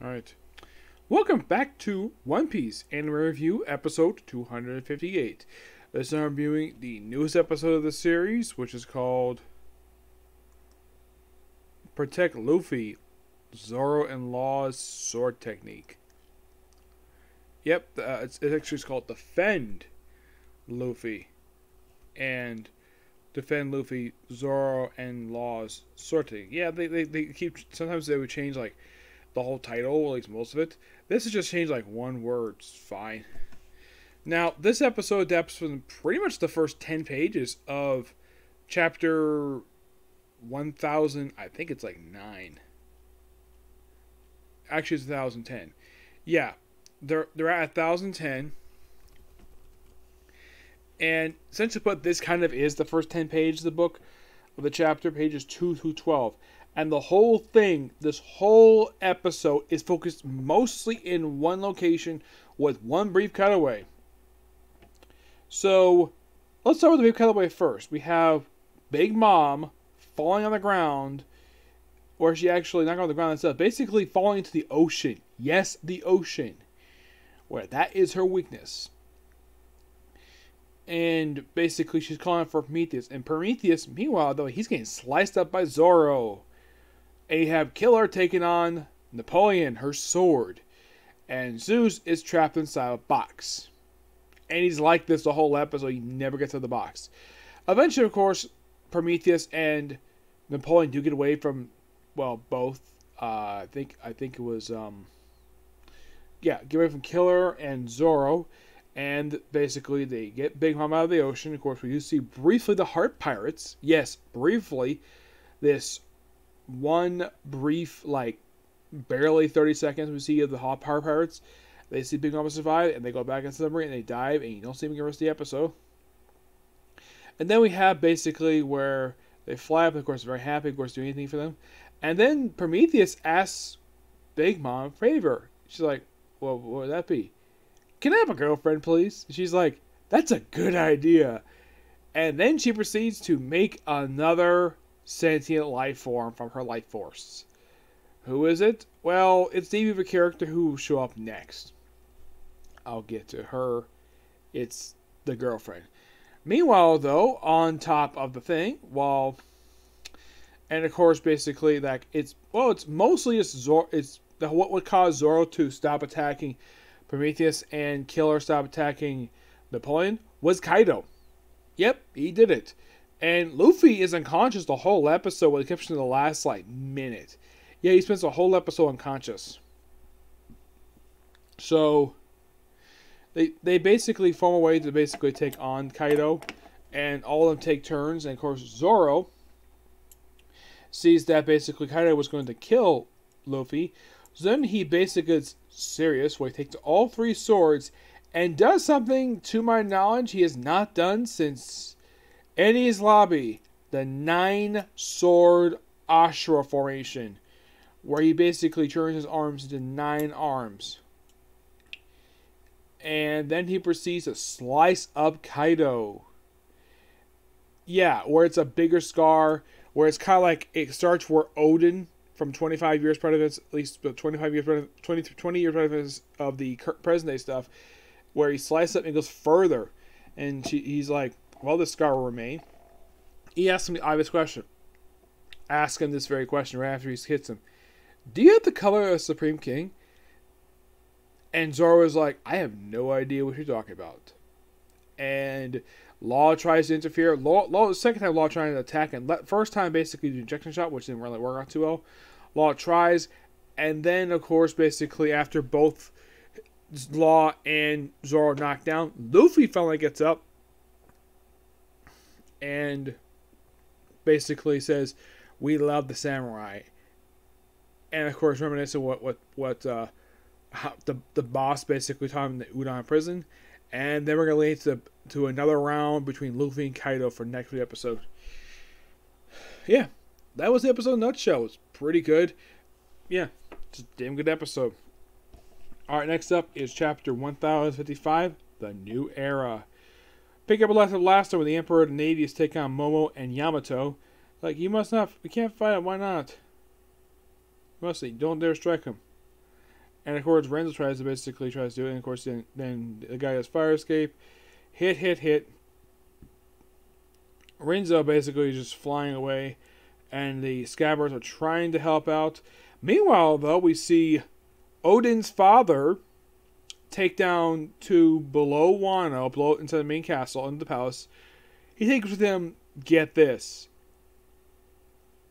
Alright. Welcome back to One Piece Anime Review episode 258. This time I'm reviewing the newest episode of the series, which is called Protect Luffy, Zoro and Law's Sword Technique. Yep, it's actually called Defend Luffy. And Defend Luffy, Zoro and Law's Sword Technique. Yeah, they keep, sometimes they would change like the whole title, or at least most of it. This is just changed like one word. It's fine. Now, this episode adapts from pretty much the first 10 pages of chapter 1000. I think it's like 9. Actually, it's 1010. Yeah, they're at 1010. And essentially put, this kind of is the first 10 pages of the book, of the chapter, pages 2 through 12. And the whole thing, this whole episode, is focused mostly in one location with one brief cutaway. So, let's start with the brief cutaway first. We have Big Mom falling on the ground, or she actually not on the ground itself, basically falling into the ocean. Yes, the ocean. Where that is her weakness. And basically she's calling for Prometheus. And Prometheus, meanwhile, though, he's getting sliced up by Zoro. And you have Killer taking on Napoleon, her sword. And Zeus is trapped inside a box. And he's like this the whole episode. He never gets out of the box. Eventually, of course, Prometheus and Napoleon do get away from, well, both. I think it was, get away from Killer and Zoro. And basically, they get Big Mom out of the ocean. Of course, we do see briefly the Heart Pirates. Yes, briefly. This one brief, like, barely 30 seconds we see of the Heart Pirates. They see Big Mama survive, and they go back in the submarine, and they dive, and you don't see them get the rest of the episode. And then we have basically where they fly up, and of course, very happy, of course, do anything for them. And then Prometheus asks Big Mom a favor. She's like, well, what would that be? Can I have a girlfriend, please? She's like, that's a good idea. And then she proceeds to make another sentient life form from her life force. Who is it? Well, it's the name of a character who will show up next. I'll get to her. It's the girlfriend. Meanwhile, though, on top of the thing, and of course, basically, like it's mostly just Zoro. It's what would cause Zoro to stop attacking Prometheus and Killer stop attacking Napoleon was Kaido. Yep, he did it. And Luffy is unconscious the whole episode with the exception of the last, like, minute. Yeah, he spends the whole episode unconscious. So, they basically form a way to basically take on Kaido. And all of them take turns. And, of course, Zoro sees that basically Kaido was going to kill Luffy. So then he basically gets serious, where he takes all three swords and does something, to my knowledge, he has not done since Enies Lobby, the 9-sword Ashura formation, where he basically turns his arms into 9 arms. And then he proceeds to slice up Kaido. Yeah, where it's a bigger scar, where it's kind of like, it starts where Odin, from 25 years previous, at least 25 years, 20 years previous of the present day stuff, where he slices up and goes further. And he's like, well, this scar will remain. He asks him the obvious question. Ask him this very question right after he hits him. Do you have the color of Supreme King? And Zoro is like, I have no idea what you're talking about. And Law tries to interfere. The second time Law trying to attack, and first time basically the injection shot, which didn't really work out too well. Law tries, and then of course basically after both Law and Zoro knocked down, Luffy finally gets up and basically says, "We love the samurai." And of course, reminiscing what the boss basically taught him in the Udon prison. And then we're gonna lead to another round between Luffy and Kaido for next week's episode. Yeah, that was the episode in a nutshell. It's pretty good. Yeah, it's a damn good episode. Alright, next up is chapter 1055, The New Era. Pick up a lesson last time when the Emperor and the Navy is taking on Momo and Yamato. Like, you must not, we can't fight it, why not? Mostly, don't dare strike him. And of course, Renzo tries to do it. And of course, then the guy has fire escape. Hit. Renzo basically is just flying away. And the Scabbards are trying to help out. Meanwhile, though, we see Odin's father take down to below Wano, below into the main castle, into the palace. He takes with him, get this,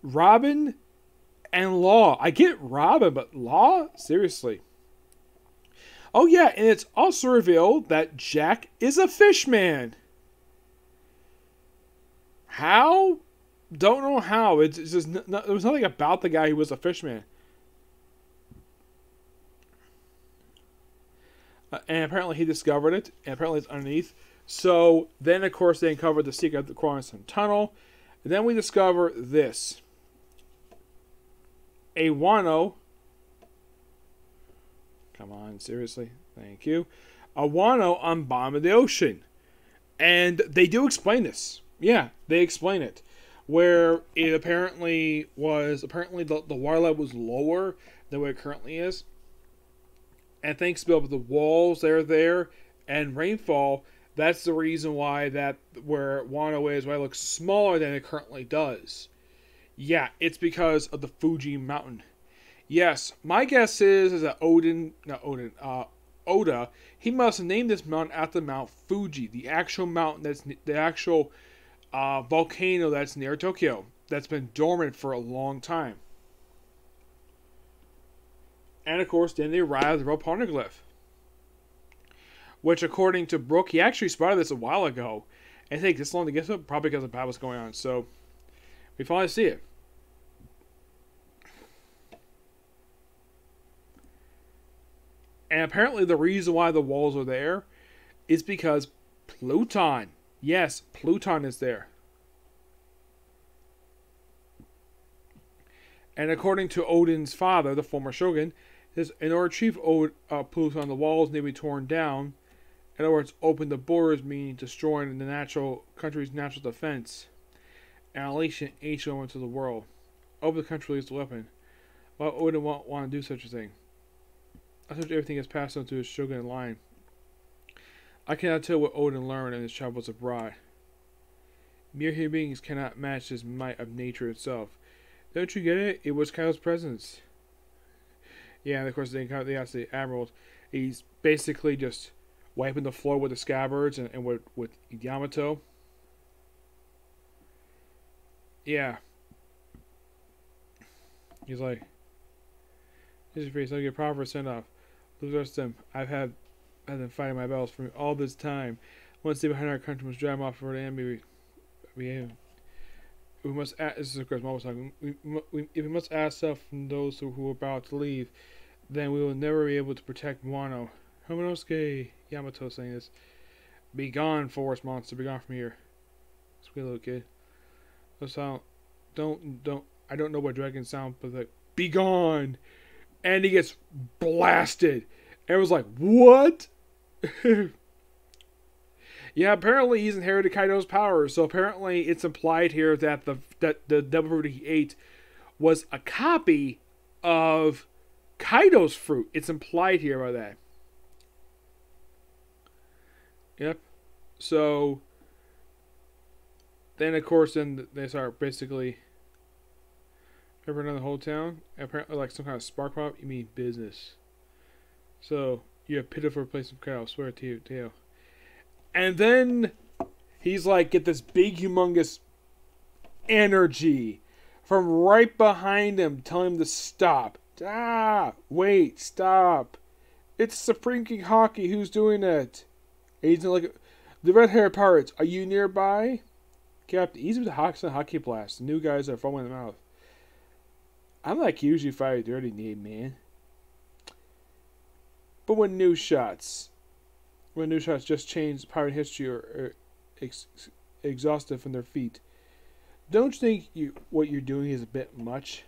Robin and Law. I get Robin, but Law? Seriously. Oh yeah, and it's also revealed that Jack is a fishman. How? Don't know how. It's just there was nothing about the guy who was a fishman. And apparently he discovered it. And apparently it's underneath. So then, of course, they uncovered the secret of the Quarantine Tunnel. And then we discover this. A Wano. Come on, seriously. Thank you. A Wano on bottom of the ocean. And they do explain this. Yeah, they explain it. Where it apparently the water level was lower than what it currently is. And thanks to the walls that are there and rainfall, that's the reason why where Wano is, why it looks smaller than it currently does. Yeah, it's because of the Fuji mountain. Yes, my guess is that Oda, he must have named this mountain after Mount Fuji, the actual mountain the actual volcano that's near Tokyo, that's been dormant for a long time. And of course, then they arrive at the Royal Poneglyph, which, according to Brooke, he actually spotted this a while ago. And it takes this long to get to it, probably because of battles going on. So we finally see it. And apparently, the reason why the walls are there is because Pluton. Yes, Pluton is there. And according to Odin's father, the former shogun, in order to achieve Pluton, the walls need to be torn down. In other words, open the borders, meaning destroying the country's natural defense, and unleashing ancient weapons to the world. Open the country release the weapon. Why Odin won't want to do such a thing? I thought everything is passed on to his shogun line. I cannot tell what Odin learned in his travels abroad. Mere human beings cannot match his might of nature itself. Don't you get it? It was Kaido's presence. Yeah, and of course they ask the admirals. He's basically just wiping the floor with the Scabbards and with Yamato. Yeah. He's like, "This is face. I'll get proper send off. Lose our stem. I've been fighting my battles for all this time. Once stay behind our country must drive them off for the enemy. We must ask." This is of course Mama talking. If we must ask stuff from those who are about to leave, then we will never be able to protect Wano. Homonosuke, Yamato saying this. Be gone, forest monster. Be gone from here. Sweet little kid. No sound. I don't know what dragons sound, but like, be gone. And he gets blasted. And it was like, what? Yeah, apparently he's inherited Kaido's powers. So apparently it's implied here that the devil fruit he ate was a copy of Kaido's fruit. It's implied here by that. Yep. So then, of course, then they start basically everyone in the whole town. Apparently, like some kind of spark pop. You mean business? So you have pitiful place of Kaido. I swear to you. And then he's like, get this big, humongous energy from right behind him, telling him to stop. Wait, stop. It's Supreme King Haki who's doing it. And he's like, the red hair pirates, are you nearby? Captain, easy with the Haki blast. The new guys are foaming in the mouth. I'm like usually fight dirty name, man. But when new shots just change pirate history or exhausted from their feet, don't you think what you're doing is a bit much?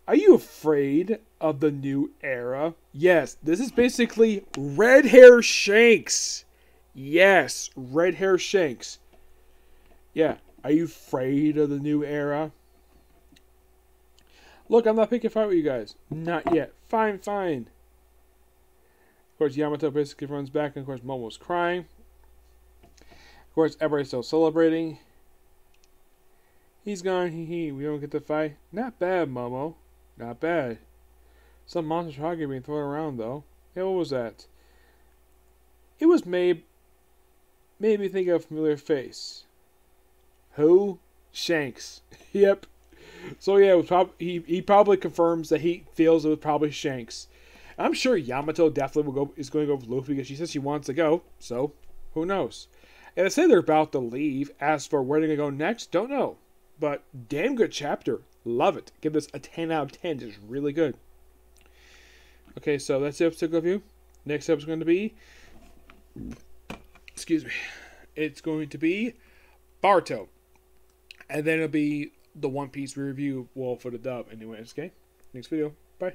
Are you afraid of the new era? Yes, this is basically Red Hair Shanks. Yes, Red Hair Shanks. Yeah, are you afraid of the new era? Look, I'm not picking a fight with you guys. Not yet. Fine. Of course, Yamato basically runs back, and of course, Momo's crying. Of course, everybody's still celebrating. He's gone, hee. We don't get to fight. Not bad, Momo. Not bad. Some monster target being thrown around, though. Yeah, what was that? It was made me think of a familiar face. Who? Shanks. Yep. So yeah, it was he probably confirms that he feels it was probably Shanks. I'm sure Yamato definitely is going to go with Luffy because she says she wants to go. So who knows? And they say they're about to leave. As for where they're going to go next, don't know. But damn good chapter. Love it. Give this a 10 out of 10. It's really good. Okay, so that's the episode review. Next episode is going to be... Excuse me. It's going to be Barto. And then it'll be the One Piece review, well, for the dub. Anyways, okay? Next video. Bye.